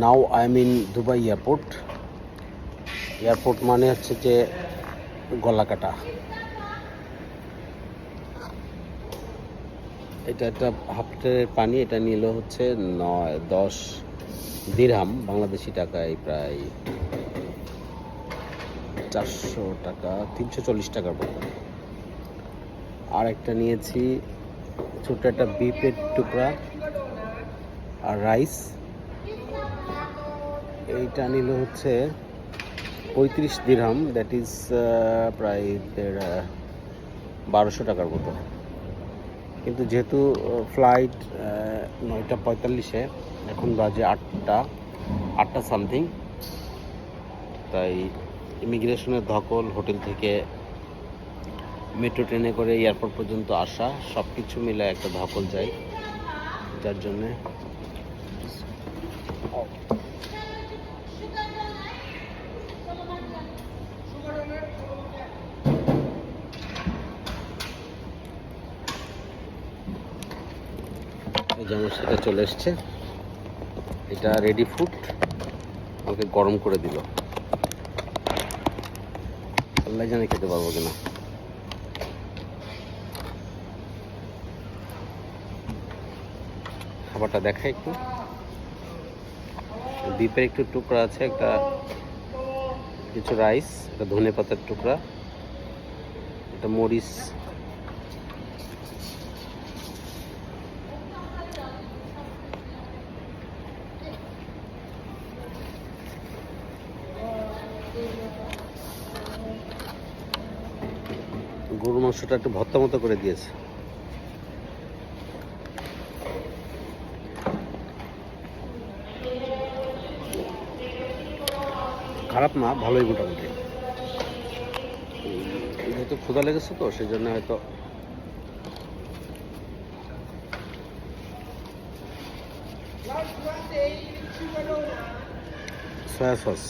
Now I am in Dubai airport. Airport মানে হচ্ছে যে গলা কাটা। এটা একটা হাফ লিটারের পানি, এটা নিল হচ্ছে 10 দিরহাম, বাংলাদেশি টাকায় প্রায় 400 টাকা, 340 টাকার মতো। আর একটা নিয়েছি ছোট একটা বিফের টুকরা আর রাইস, এইটা নিল হচ্ছে 35 দিরহাম, দ্যাট ইজ প্রায় 1200 টাকার মতো। কিন্তু যেহেতু ফ্লাইট 9:45, এখন বাজে 8টা সামথিং, তাই ইমিগ্রেশনের ধকল, হোটেল থেকে মেট্রো ট্রেনে করে এয়ারপোর্ট পর্যন্ত আসা, সব কিছু মিলে একটা ধকল যায়, যার জন্যে এই যেমন সেটা চলে এসছে। এটা রেডি ফুড, আমাকে গরম করে দিল, আল্লাহ জানে খেতে পারবো কিনা। খাবারটা দেখাই একটু। বিফের একটু টুকরা আছে, একটা কিছু রাইস, একটা ধনে পাতার টুকরা, একটা মরিচ, গরুর মাংসটা একটু ভর্তা মতো করে দিয়েছে। খারাপ না, ভালোই মোটামুটি। যেহেতু ক্ষুধা লেগেছে তো সেই জন্য হয়তো সয়া সস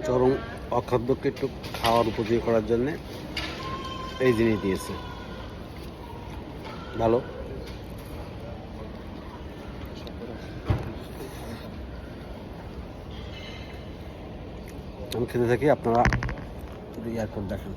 চরম অখাদ্যকে একটু খাওয়ার উপযোগী করার জন্যে এই জিনিস দিয়েছে, ভালো। আমি খেতে থাকি, আপনারা এয়ারপোর্ট দেখেন।